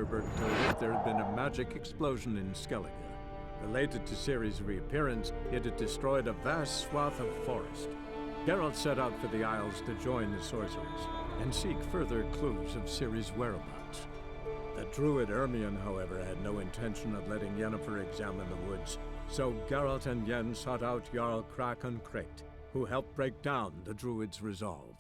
Zuckerberg told us there had been a magic explosion in Skellige. Related to Ciri's reappearance, it had destroyed a vast swath of forest. Geralt set out for the Isles to join the sorcerers and seek further clues of Ciri's whereabouts. The druid Ermion, however, had no intention of letting Yennefer examine the woods, so Geralt and Yen sought out Jarl Krakon Krayt, who helped break down the druid's resolve.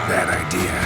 Bad idea.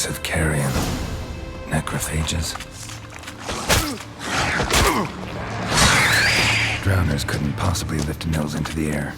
relics of carrion. Necrophages. Drowners couldn't possibly lift Nils into the air.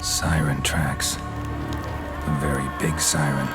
Siren tracks. A very big siren.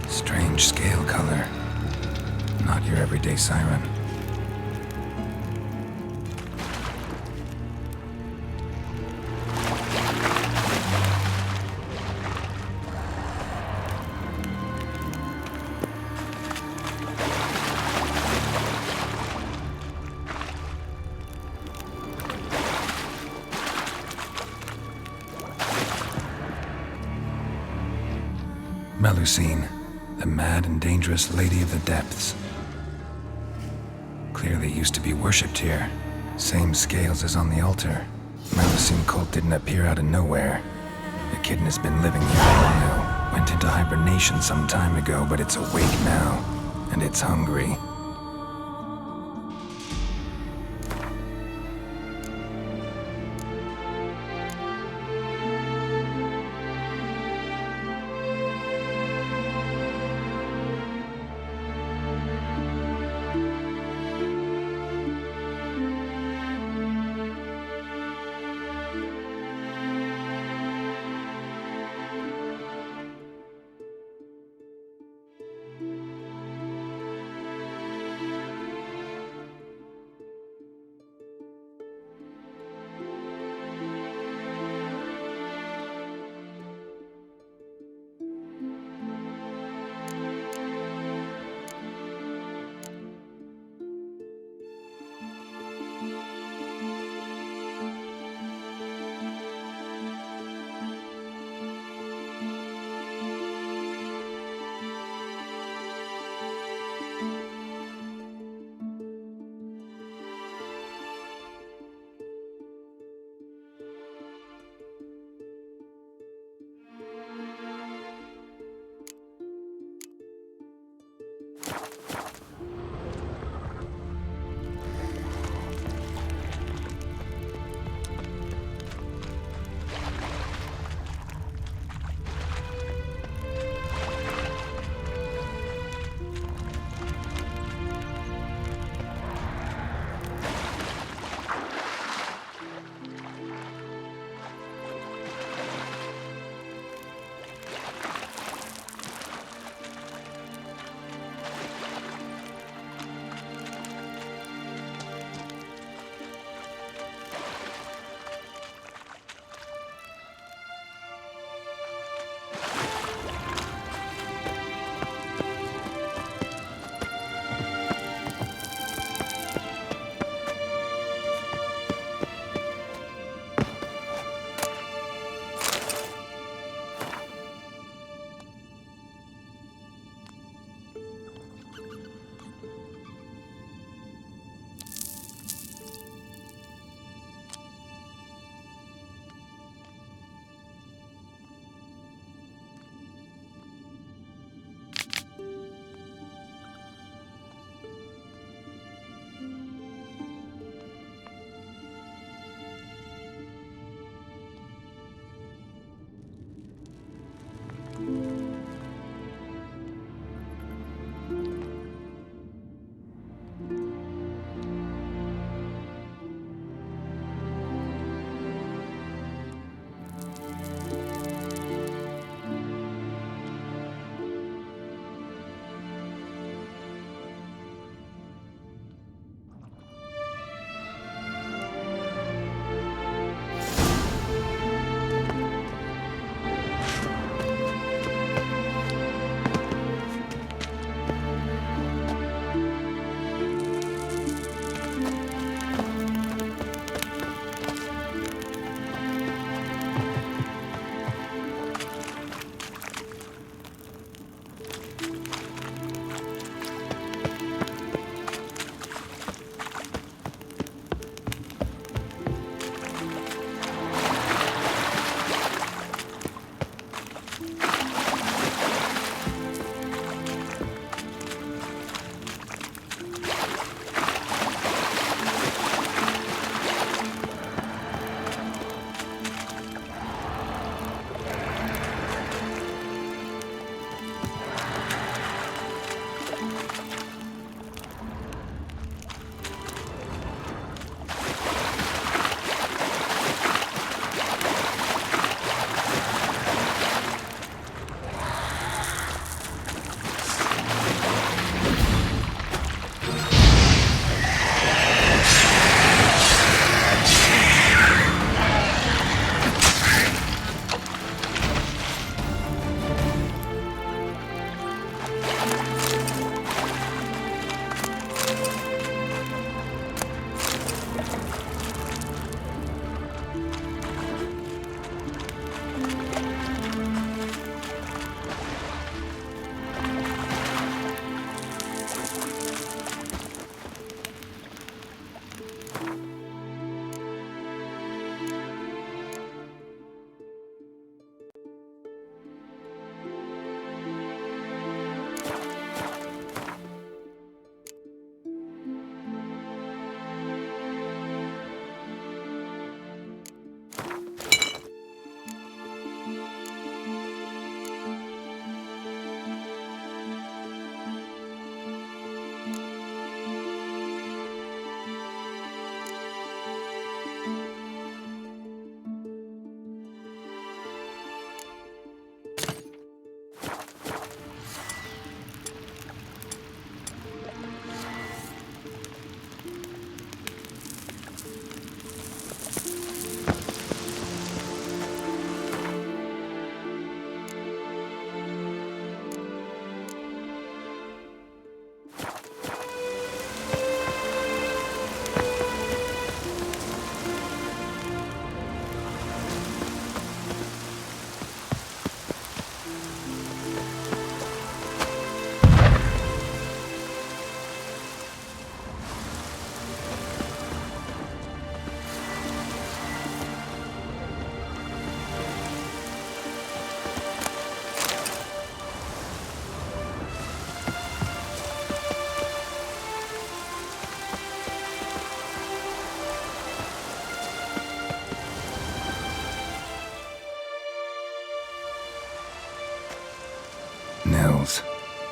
Strange scale color. Not your everyday siren. Melusine, the mad and dangerous Lady of the Depths. Clearly used to be worshipped here. Same scales as on the altar. Melusine cult didn't appear out of nowhere. The kitten has been living here a while. Went into hibernation some time ago, but it's awake now. And it's hungry.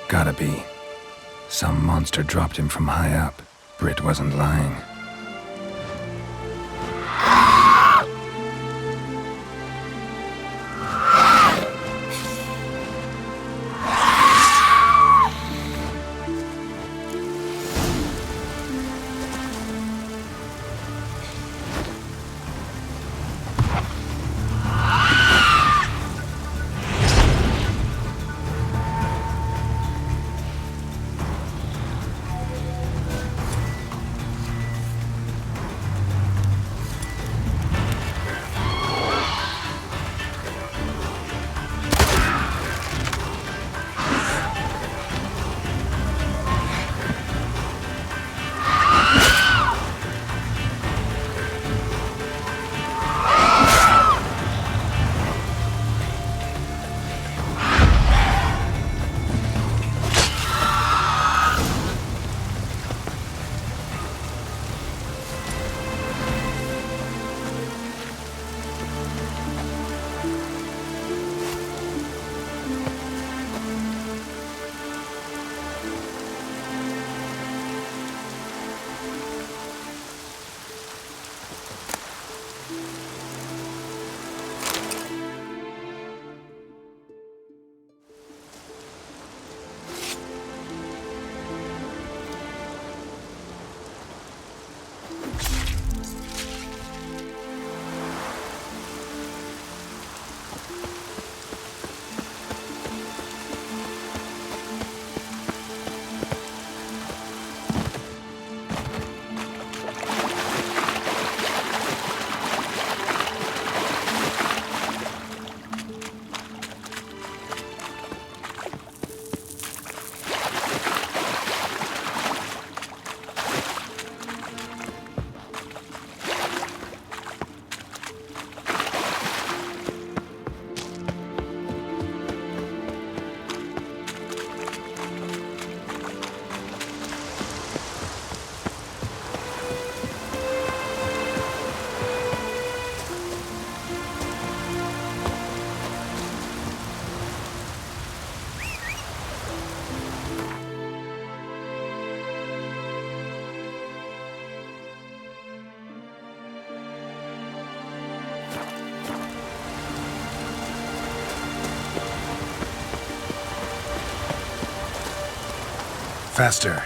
Gotta be. Some monster dropped him from high up. Britt wasn't lying. Faster.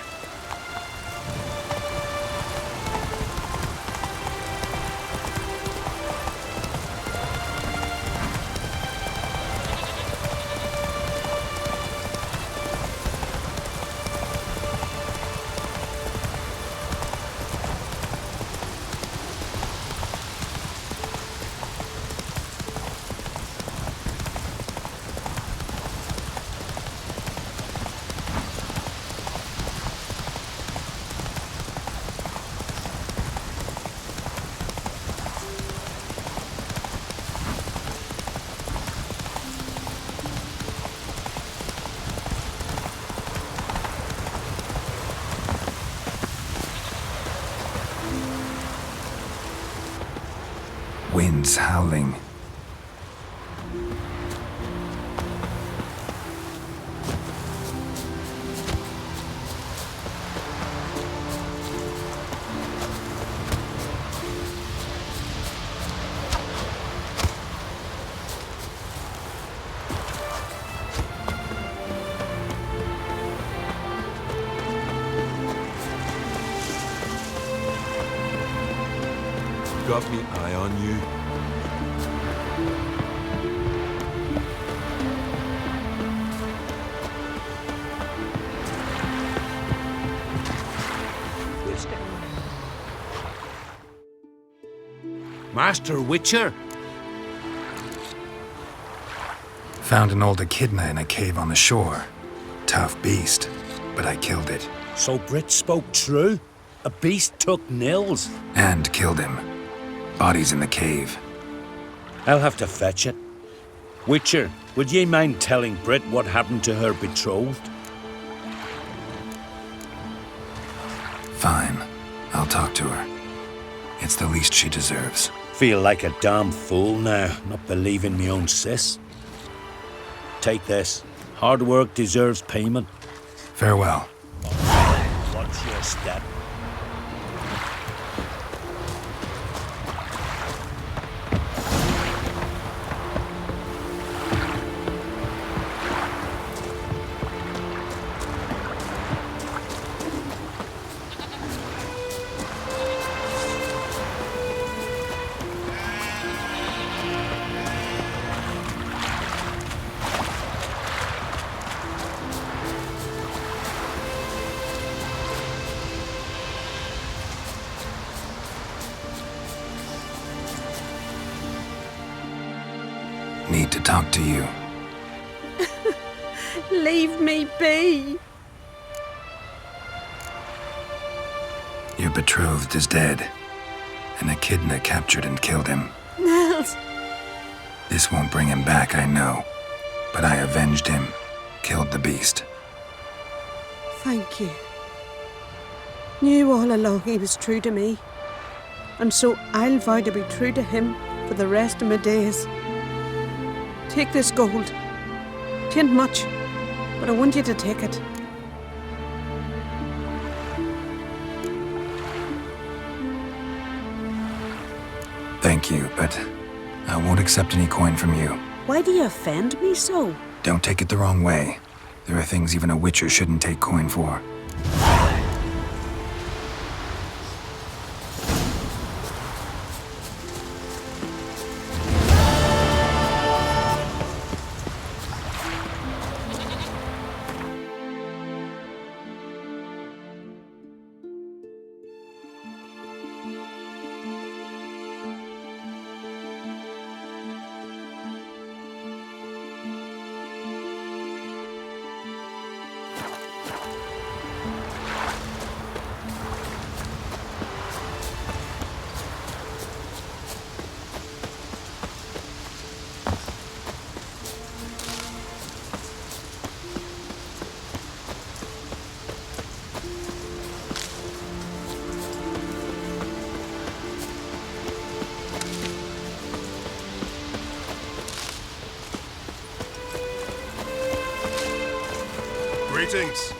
Winds howling. Got me eye on you. Master Witcher? Found an old echidna in a cave on the shore. Tough beast, but I killed it. So Britt spoke true? A beast took Nils? And killed him. Body's in the cave. I'll have to fetch it. Witcher, would ye mind telling Britt what happened to her betrothed? Fine. I'll talk to her. It's the least she deserves. Feel like a damn fool now, not believing me own sis. Take this. Hard work deserves payment. Farewell. Watch your step. Need to talk to you. Leave me be. Your betrothed is dead, and Echidna captured and killed him. Nels. This won't bring him back, I know, but I avenged him, killed the beast. Thank you. Knew all along he was true to me, and so I'll vow to be true to him for the rest of my days. Take this gold. 'Tain't much, but I want you to take it. Thank you, but I won't accept any coin from you. Why do you offend me so? Don't take it the wrong way. There are things even a witcher shouldn't take coin for. Greetings.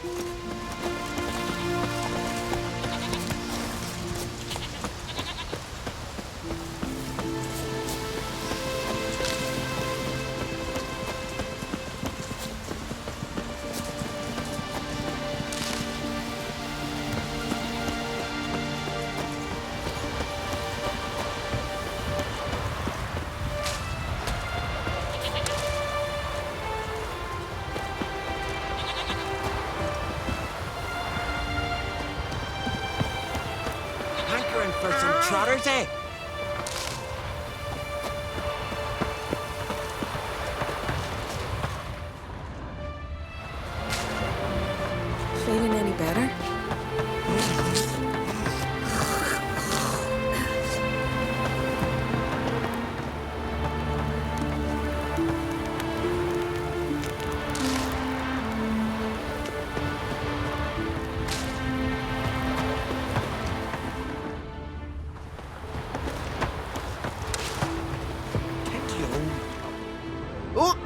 For some trotters, eh? Feeling any better? Oh!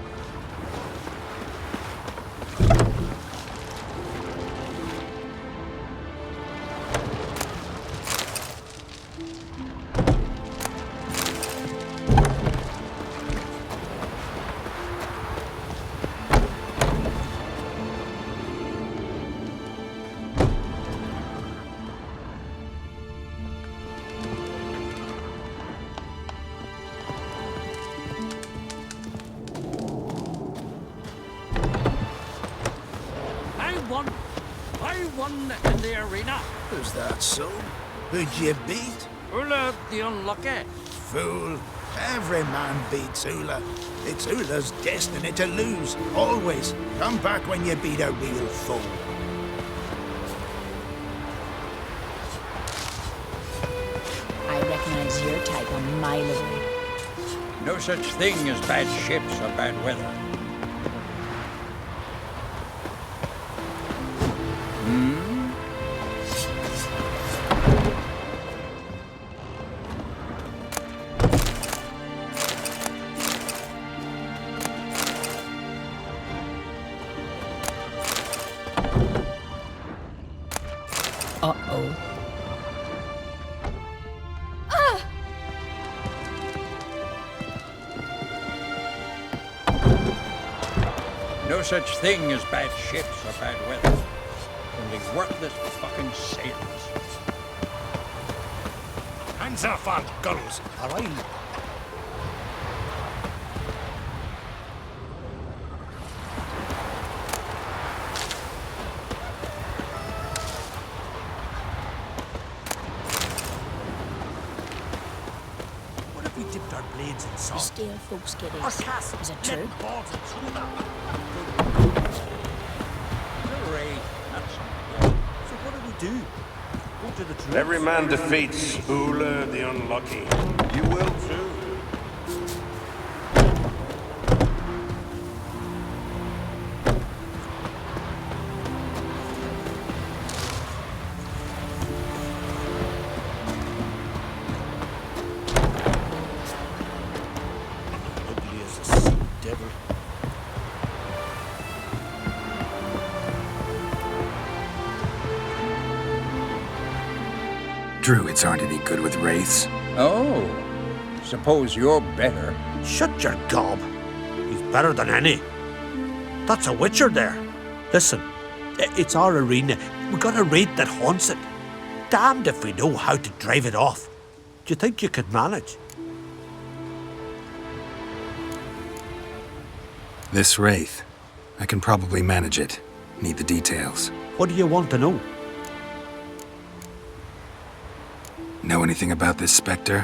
I won in the arena. Is that so? Who'd you beat? Ula the Unlucky. Fool. Every man beats Ula. It's Ula's destiny to lose, always. Come back when you beat a real fool. I recognize your type a mile away. No such thing as bad ships or bad weather. Uh-oh. No such thing as bad ships or bad weather. Only worthless fucking sailors. Hands off our guns, or I'll... What if we dipped our blades in The salt? stale folks get Our ace. castle, Is it let true? balls and through them. Hooray, that's So what do? Go to the troops? Every man defeats Ula the Unlucky. You will too. Ugly as a sea devil. Druids aren't any good with wraiths. Oh, suppose you're better. Shut your gob. He's better than any. That's a witcher there. Listen, it's our arena. We got a wraith that haunts it. Damned if we know how to drive it off. Do you think you could manage? This wraith. I can probably manage it. Need the details. What do you want to know? Know anything about this specter?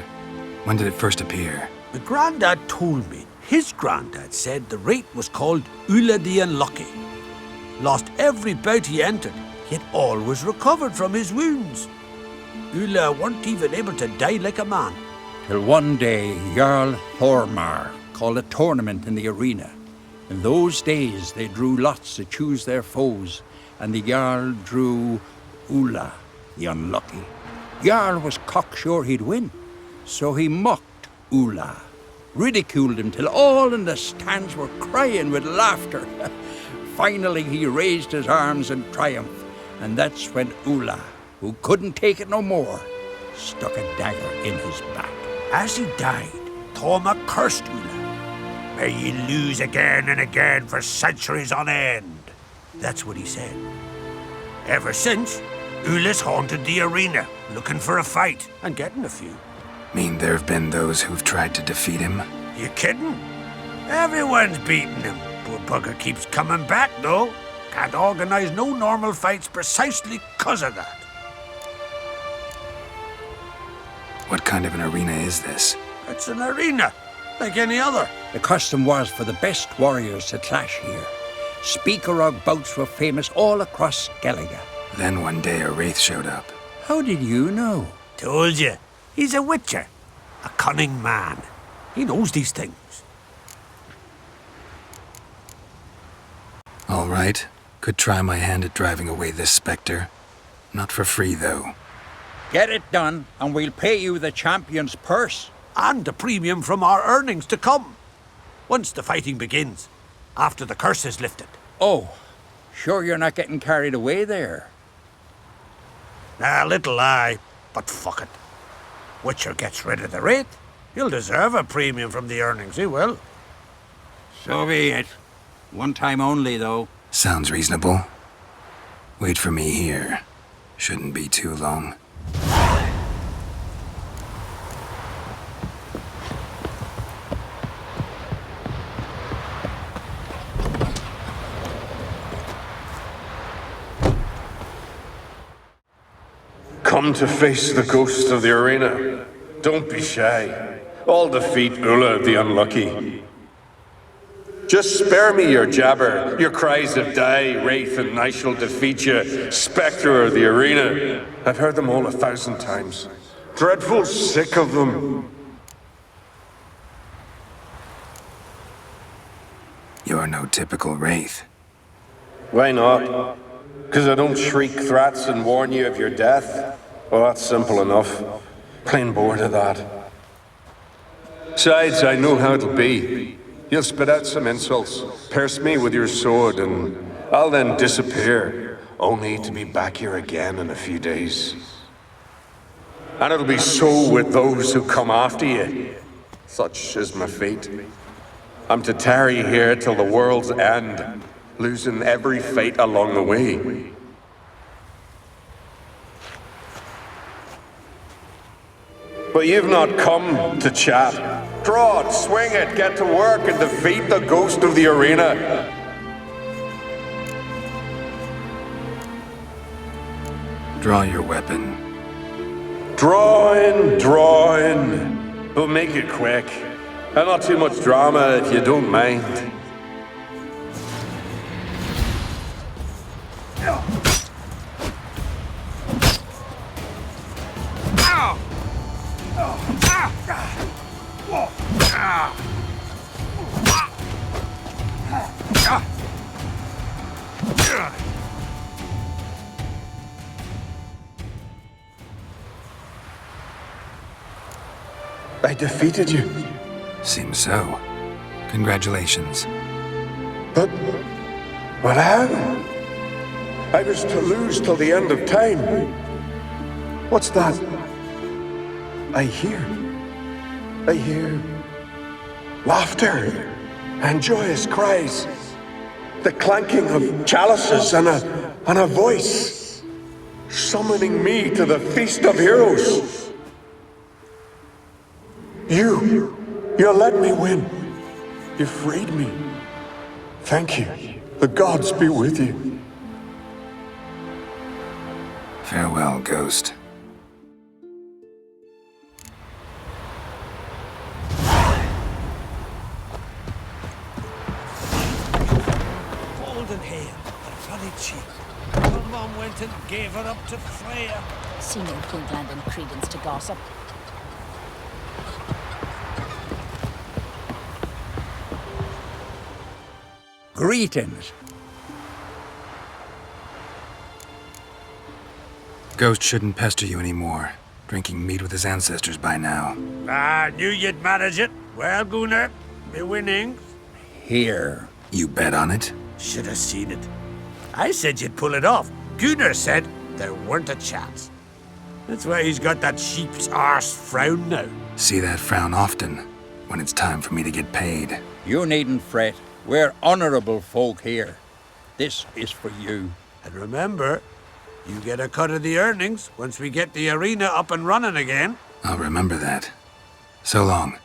When did it first appear? My granddad told me his granddad said the wraith was called Ula the Unlucky. Lost every bout he entered, yet always recovered from his wounds. Ula weren't even able to die like a man. Till one day, Jarl Thormar called a tournament in the arena. In those days, they drew lots to choose their foes, and the Jarl drew Ula, the Unlucky. Jarl was cocksure he'd win, so he mocked Ula, ridiculed him till all in the stands were crying with laughter. Finally, he raised his arms in triumph, and that's when Ula, who couldn't take it no more, stuck a dagger in his back. As he died, Thorma cursed Ula. May ye lose again and again for centuries on end. That's what he said. Ever since, Ula's haunted the arena, looking for a fight, and getting a few. Mean there have been those who've tried to defeat him? You kidding? Everyone's beating him. Poor bugger keeps coming back, though. Can't organize no normal fights precisely 'cause of that. What kind of an arena is this? It's an arena, like any other. The custom was for the best warriors to clash here. Speakerog bouts were famous all across Skellige. Then one day a wraith showed up. How did you know? Told you, he's a witcher. A cunning man. He knows these things. All right. Could try my hand at driving away this specter. Not for free, though. Get it done, and we'll pay you the champion's purse. And a premium from our earnings to come. Once the fighting begins, after the curse is lifted. Oh, sure you're not getting carried away there. A little lie, but fuck it. Witcher gets rid of the wraith. He'll deserve a premium from the earnings, he will. So be it. One time only, though. Sounds reasonable. Wait for me here. Shouldn't be too long. Come to face the ghost of the arena. Don't be shy. I'll defeat Ula the Unlucky. Just spare me your jabber, your cries of die, wraith, and I shall defeat you, spectre of the arena. I've heard them all 1,000 times. Dreadful sick of them. You're no typical wraith. Why not? Because I don't shriek threats and warn you of your death? Well, that's simple enough. Plain bored of that. Besides, I know how it'll be. You'll spit out some insults, pierce me with your sword, and I'll then disappear. only to be back here again in a few days. And it'll be so with those who come after you. Such is my fate. I'm to tarry here till the world's end, losing every fate along the way. But you've not come to chat. Draw it, swing it, get to work and defeat the ghost of the arena. Draw your weapon. Drawing. But make it quick. And not too much drama if you don't mind. I defeated you. Seems so. Congratulations. But how? I was to lose till the end of time. What's that? I hear laughter and joyous cries. The clanking of chalices and a voice summoning me to the feast of heroes. You let me win. You freed me. Thank you. The gods be with you. Farewell, Ghost. Golden hair, a bloody cheek. Her mom went and gave her up to Freya. See no Kingland and credence to gossip. Greetings. Ghost shouldn't pester you anymore. Drinking meat with his ancestors by now. I knew you'd manage it. Well, Gunnar, me winnings. Here. You bet on it? Should have seen it. I said you'd pull it off. Gunnar said there weren't a chance. That's why he's got that sheep's arse frown now. See that frown often, when it's time for me to get paid. You needn't fret. We're honorable folk here. This is for you. And remember, you get a cut of the earnings once we get the arena up and running again. I'll remember that. So long.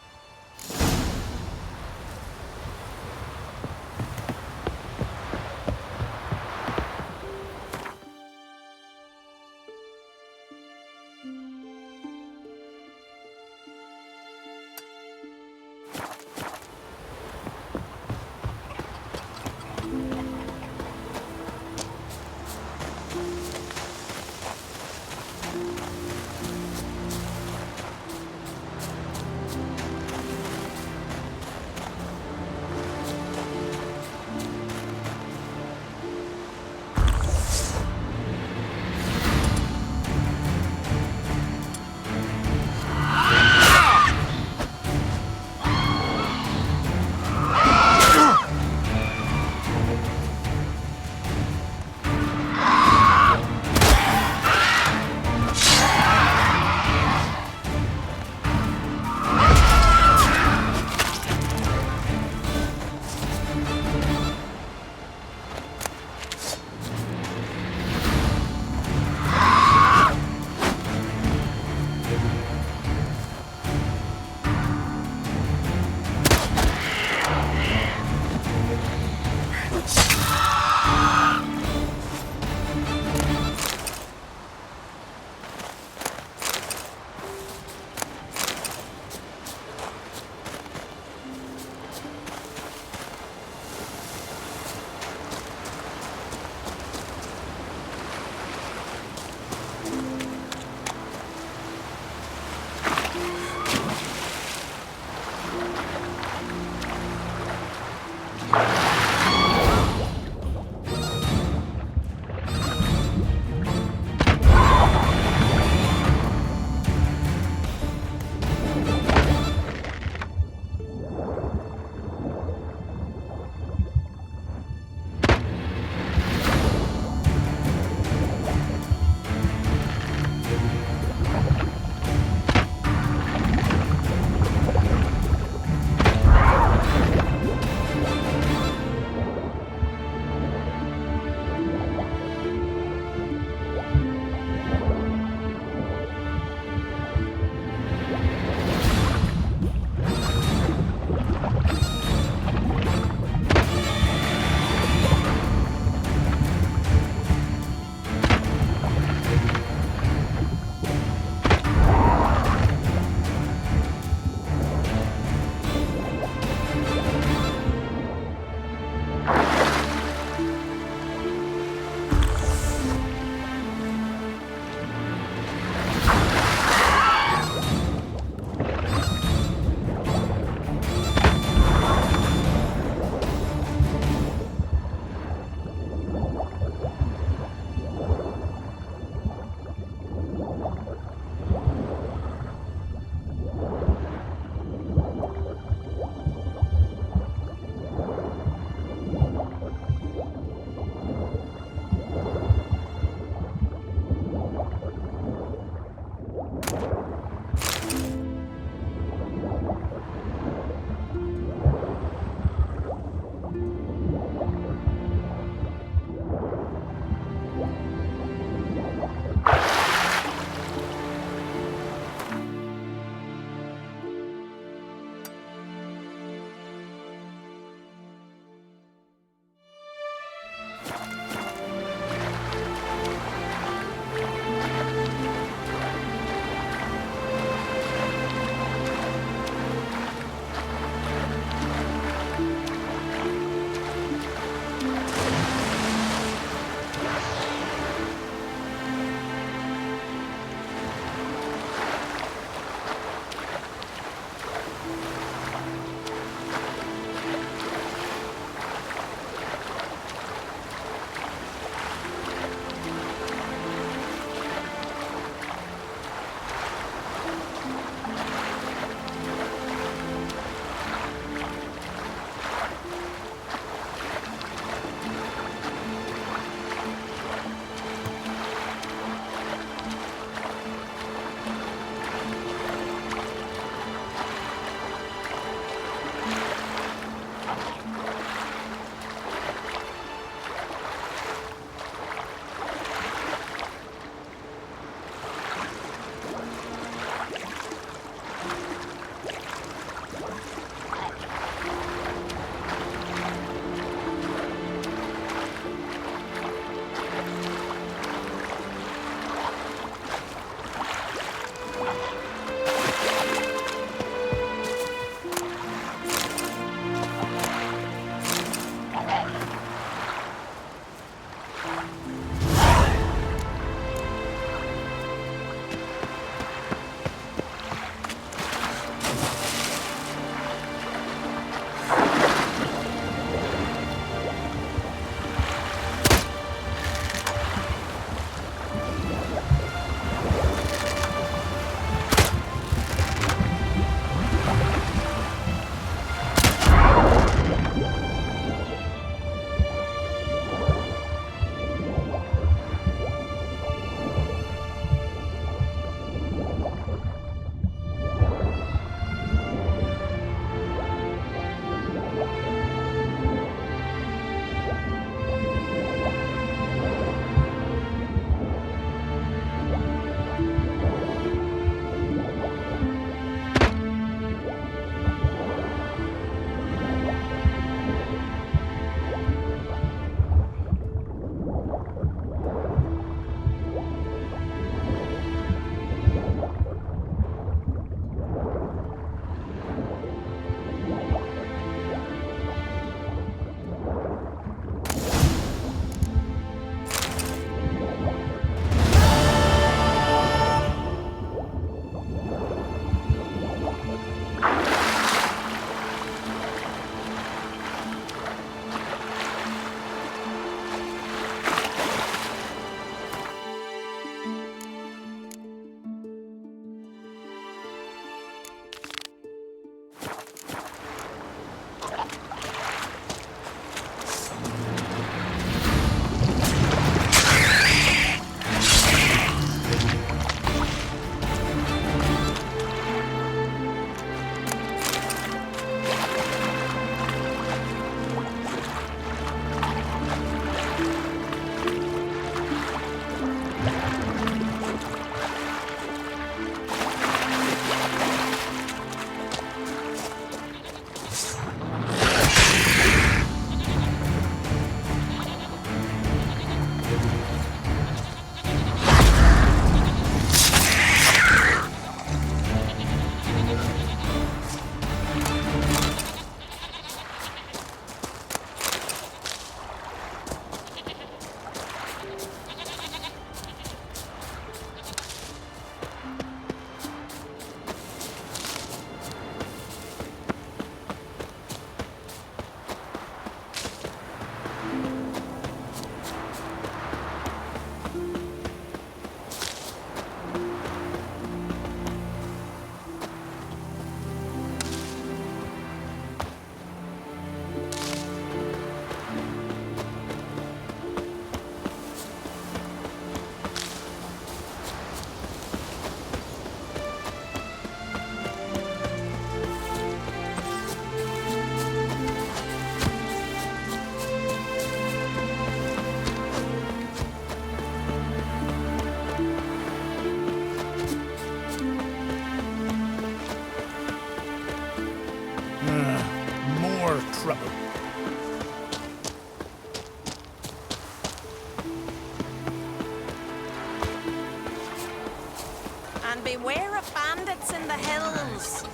beware of bandits in the hills.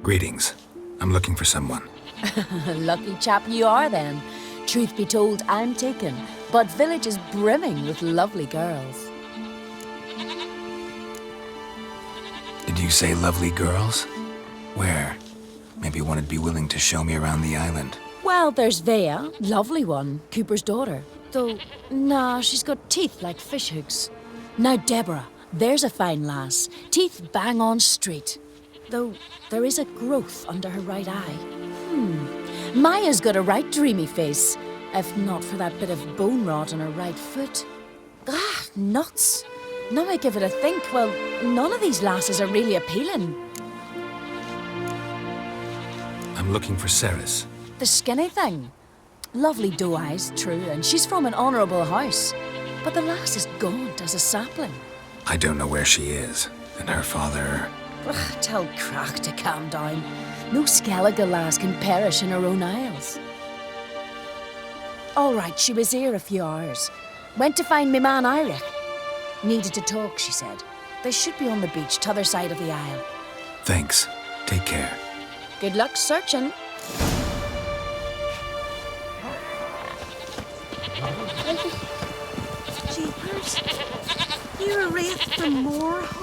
Greetings. I'm looking for someone. Lucky chap you are then. Truth be told, I'm taken, but village is brimming with lovely girls. Did you say lovely girls? Where? Maybe one would be willing to show me around the island. Well, there's Vea, lovely one, Cooper's daughter. Though, nah, she's got teeth like fishhooks. Now Deborah, there's a fine lass, teeth bang on straight. Though there is a growth under her right eye. Maya's got a right dreamy face, if not for that bit of bone rot on her right foot. Ah, nuts. Now I give it a think, well, none of these lasses are really appealing. I'm looking for Ceres. The skinny thing. Lovely doe eyes, true, and she's from an honourable house. But the lass is gaunt as a sapling. I don't know where she is, and her father... Ugh, tell Crack to calm down. No Skellige lass can perish in her own isles. All right, she was here a few hours. Went to find me man Iric. Needed to talk, she said. They should be on the beach, t'other side of the isle. Thanks. Take care. Good luck searching. Jeepers. You're a wraith from Moorhog.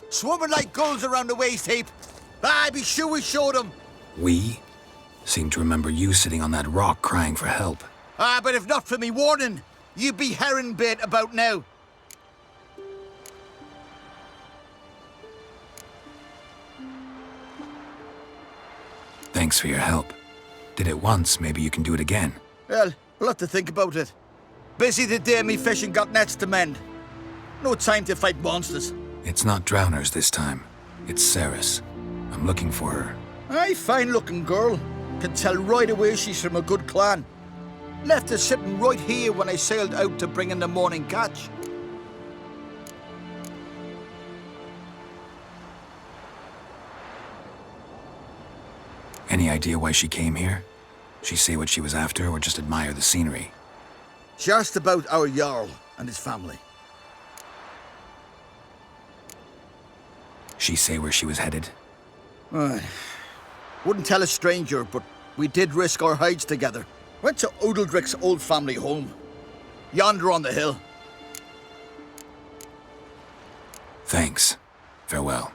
Swarming like gulls around the waist heap. I'd be sure we showed them. We? Seem to remember you sitting on that rock crying for help. But if not for me warning, you'd be herring bait about now. Thanks for your help. Did it once, maybe you can do it again. Well, we'll have to think about it. Busy the day me fishing got nets to mend. No time to fight monsters. It's not drowners this time. It's Ceres. I'm looking for her. Aye, fine-looking girl. Can tell right away she's from a good clan. Left her sitting right here when I sailed out to bring in the morning catch. Any idea why she came here? She say what she was after or just admire the scenery? She asked about our Jarl and his family. She say where she was headed? Wouldn't tell a stranger, but we did risk our hides together. Went to Odeldrick's old family home. Yonder on the hill. Thanks. Farewell.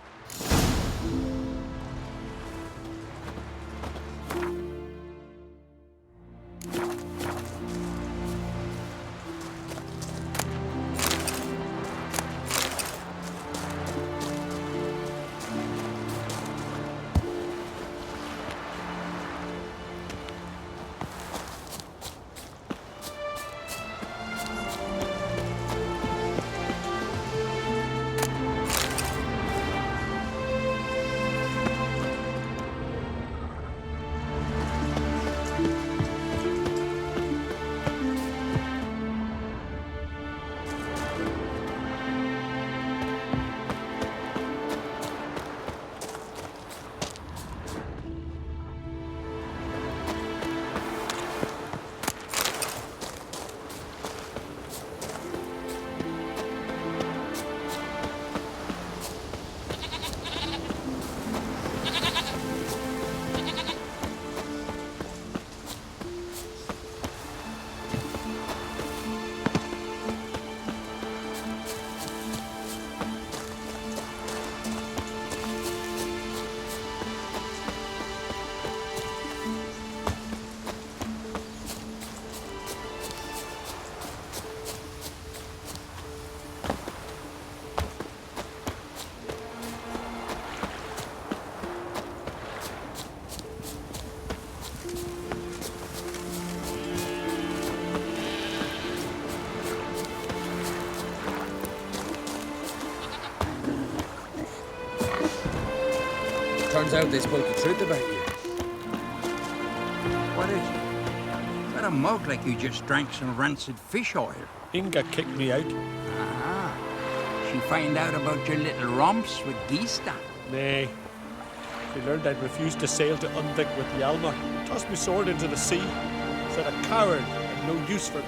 Turns out they spoke the truth about you. What is it? Got a mug like you just drank some rancid fish oil. Inga kicked me out. Ah. She find out about your little romps with Gista. Nay. She learned I'd refused to sail to Undvik with Hjalmar. Tossed my sword into the sea. Said a coward had no use for it.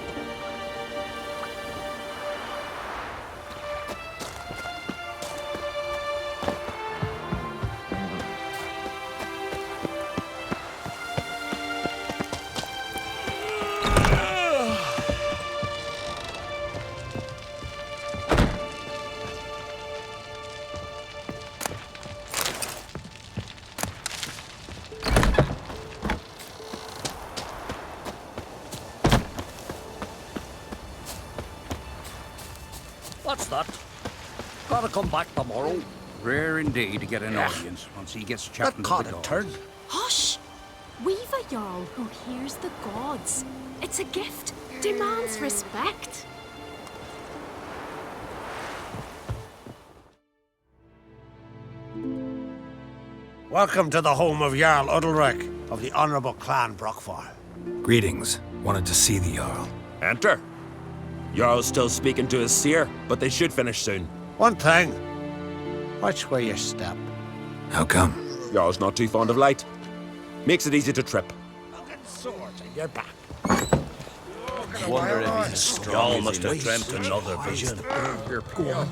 What's that? Gotta come back tomorrow. Rare indeed to get an audience once he gets chatting to the gods. Turn. Hush! We've a Jarl who hears the gods. It's a gift. Demands respect. Welcome to the home of Jarl Udalric of the Honourable Clan Brockfar. Greetings. Wanted to see the Jarl. Enter. Jarl's still speaking to his seer, but they should finish soon. One thing. Watch where you step. How come? Jarl's not too fond of light. Makes it easy to trip. I'll get swords and you're back. Wonder if he's strong. Y'all must have dreamt another vision. Go on.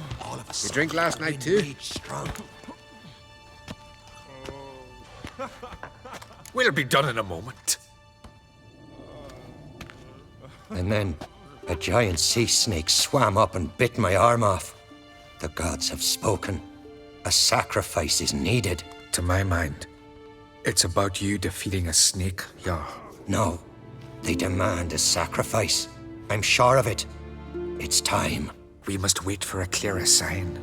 You drink last night too? We'll be done in a moment. And then a giant sea snake swam up and bit my arm off. The gods have spoken. A sacrifice is needed. To my mind, it's about you defeating a snake, Jarl. No, they demand a sacrifice. I'm sure of it. It's time. We must wait for a clearer sign.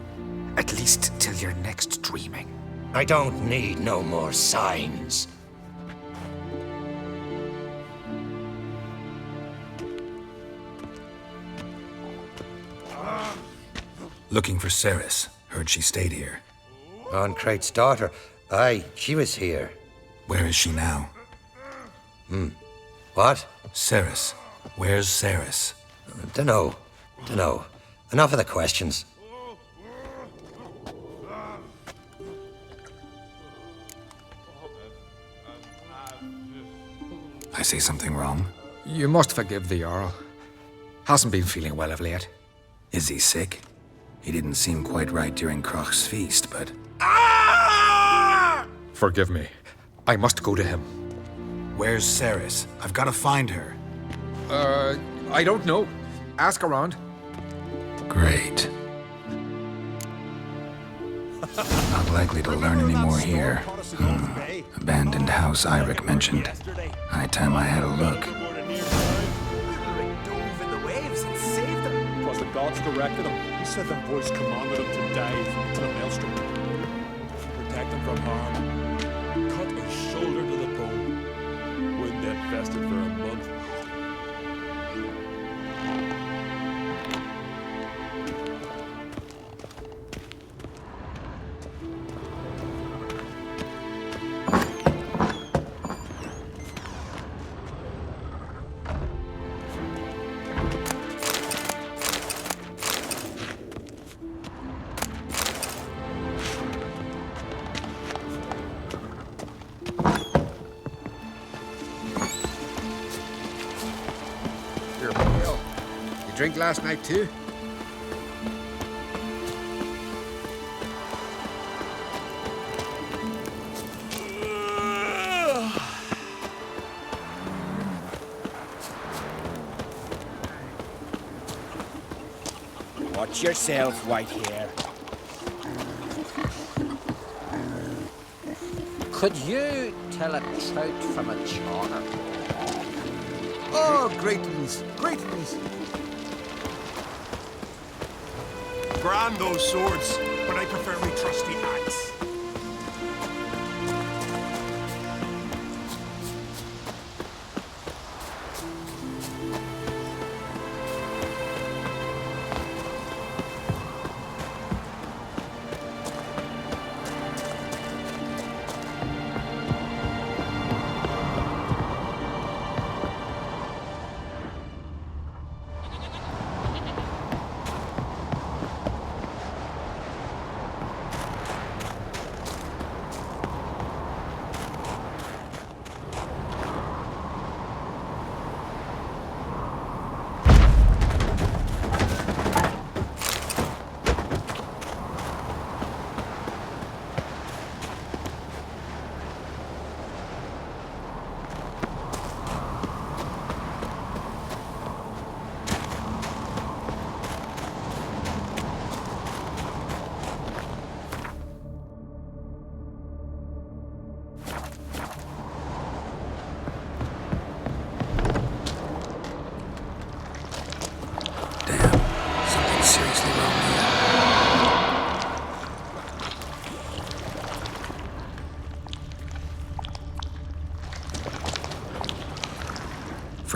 At least till your next dreaming. I don't need no more signs. Looking for Ceres. Heard she stayed here. Onkrate's daughter. Aye, she was here. Where is she now? What? Ceres. Where's Ceres? Dunno. Enough of the questions. I say something wrong? You must forgive the Jarl. Hasn't been feeling well of late. Is he sick? He didn't seem quite right during Kroch's feast, but... Forgive me. I must go to him. Where's Ceres? I've got to find her. I don't know. Ask around. Great. Not likely to learn any more here. Abandoned house Eirik mentioned. High time I had a look. Dove in the waves and saved them. Because the gods directed him. He said their voice commanded him to dive into the maelstrom. Protect him from harm. Cut his shoulder to the bone. Wound that festered for a month. Drink last night too? Watch yourself, white hair. Could you tell a trout from a char? Oh, greatness, greatness. Grand those swords, but I prefer my trusty axe.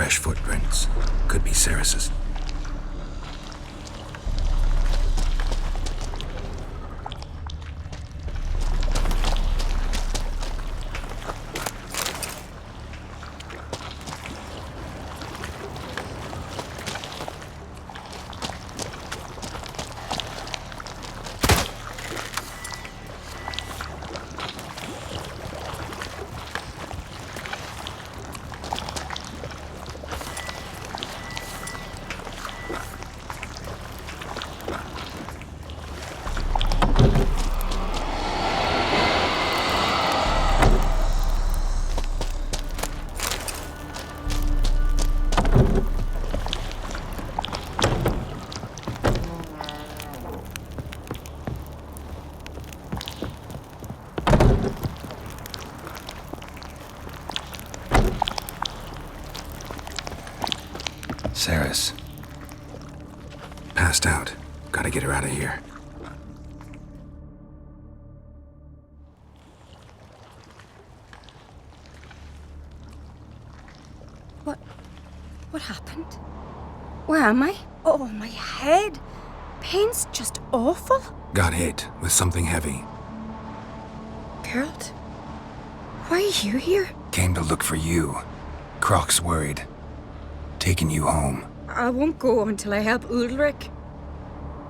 Fresh footprints. Could be Ceres's. Ceres. Passed out. Gotta get her out of here. What happened? Where am I? Oh, my head. Pain's just awful. Got hit with something heavy. Geralt? Why are you here? Came to look for you. Croc's worried. Taking you home. I won't go until I help Ulrich.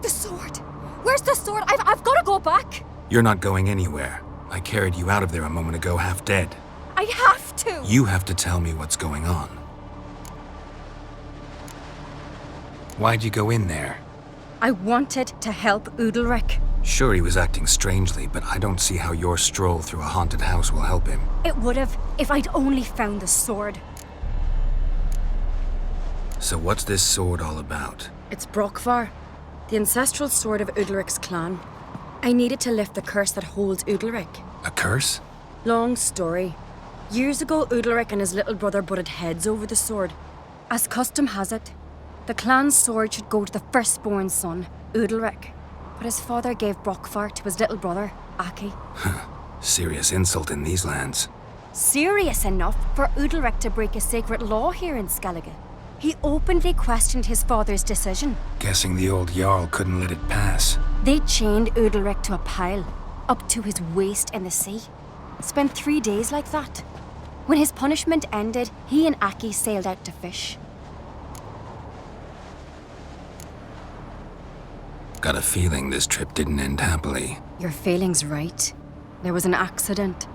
The sword! Where's the sword? I've got to go back! You're not going anywhere. I carried you out of there a moment ago half dead. I have to! You have to tell me what's going on. Why'd you go in there? I wanted to help Ulrich. Sure, he was acting strangely, but I don't see how your stroll through a haunted house will help him. It would have if I'd only found the sword. So what's this sword all about? It's Brokvar, the ancestral sword of Udalric's clan. I needed to lift the curse that holds Udalric. A curse? Long story. Years ago, Udalric and his little brother butted heads over the sword. As custom has it, the clan's sword should go to the firstborn son, Udalric. But his father gave Brokvar to his little brother, Aki. Serious insult in these lands. Serious enough for Udalric to break a sacred law here in Skellige. He openly questioned his father's decision. Guessing the old Jarl couldn't let it pass. They chained Udalric to a pile, up to his waist in the sea. Spent 3 days like that. When his punishment ended, he and Aki sailed out to fish. Got a feeling this trip didn't end happily. Your feeling's right. There was an accident.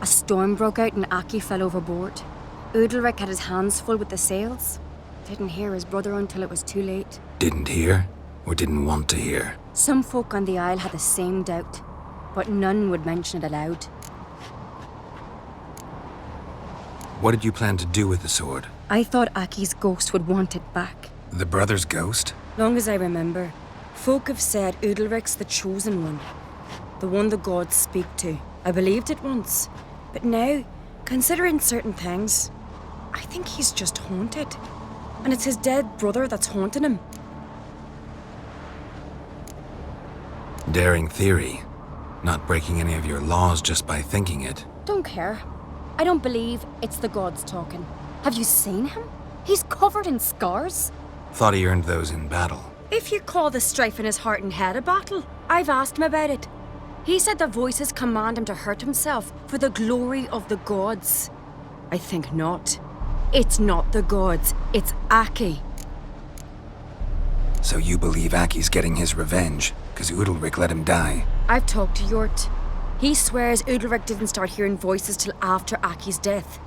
A storm broke out and Aki fell overboard. Udalric had his hands full with the sails. Didn't hear his brother until it was too late. Didn't hear? Or didn't want to hear? Some folk on the Isle had the same doubt, but none would mention it aloud. What did you plan to do with the sword? I thought Aki's ghost would want it back. The brother's ghost? Long as I remember, folk have said Udalric's the chosen one. The one the gods speak to. I believed it once. But now, considering certain things, I think he's just haunted. And it's his dead brother that's haunting him. Daring theory. Not breaking any of your laws just by thinking it. Don't care. I don't believe it's the gods talking. Have you seen him? He's covered in scars. Thought he earned those in battle. If you call the strife in his heart and head a battle, I've asked him about it. He said the voices command him to hurt himself for the glory of the gods. I think not. It's not the gods, it's Aki. So you believe Aki's getting his revenge, because Udalric let him die? I've talked to Yort. He swears Udalric didn't start hearing voices till after Aki's death.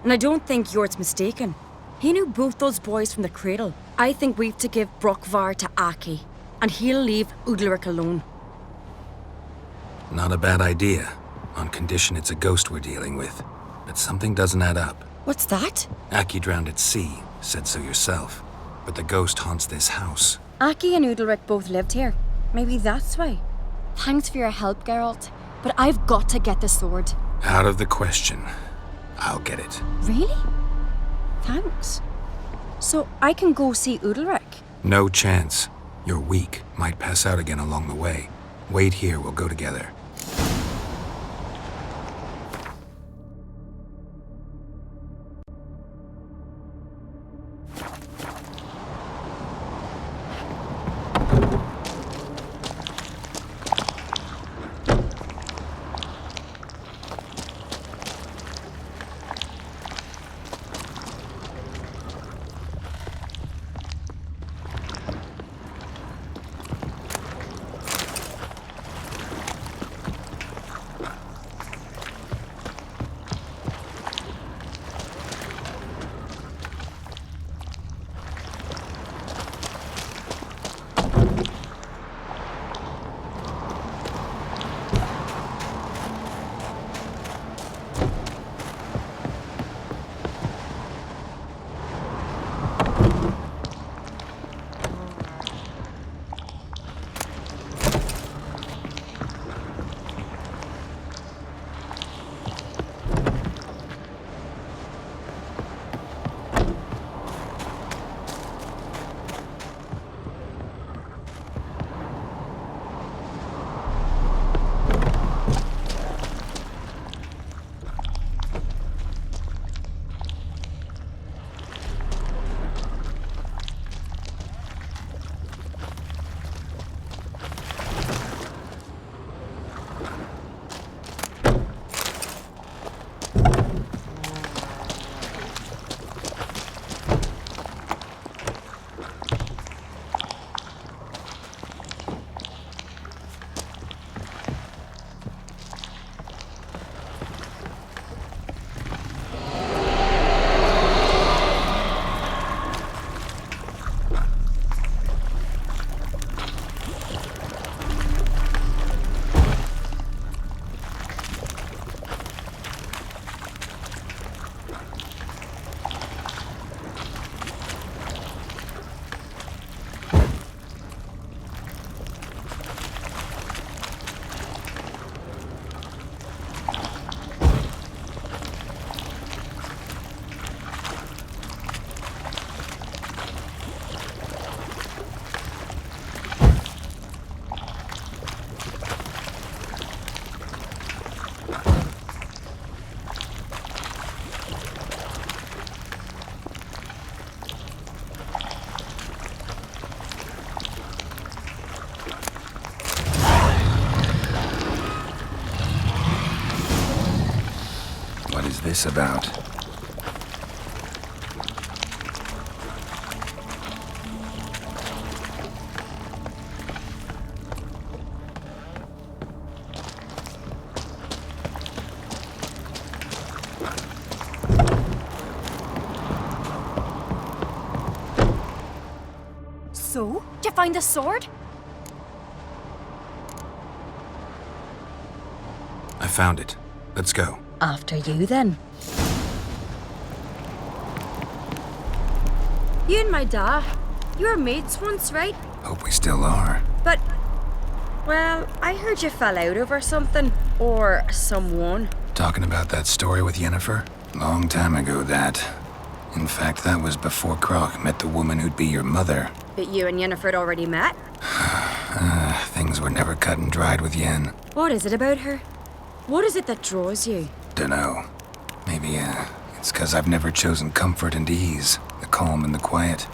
And I don't think Yort's mistaken. He knew both those boys from the cradle. I think we've to give Brokvar to Aki, and he'll leave Udalric alone. Not a bad idea, on condition it's a ghost we're dealing with. But something doesn't add up. What's that? Aki drowned at sea, said so yourself. But the ghost haunts this house. Aki and Udalric both lived here. Maybe that's why. Thanks for your help, Geralt. But I've got to get the sword. Out of the question. I'll get it. Really? Thanks. So I can go see Udalric? No chance. You're weak. Might pass out again along the way. Wait here, we'll go together. is this about? So, did you find the sword? I found it. Let's go. After you, then. You and my dad, you were mates once, right? Hope we still are. But, well, I heard you fell out over something. Or someone. Talking about that story with Yennefer? Long time ago, that. In fact, that was before Croc met the woman who'd be your mother. But you and Yennefer had already met? Things were never cut and dried with Yen. What is it about her? What is it that draws you? Dunno. Maybe, it's 'cause I've never chosen comfort and ease, the calm and the quiet.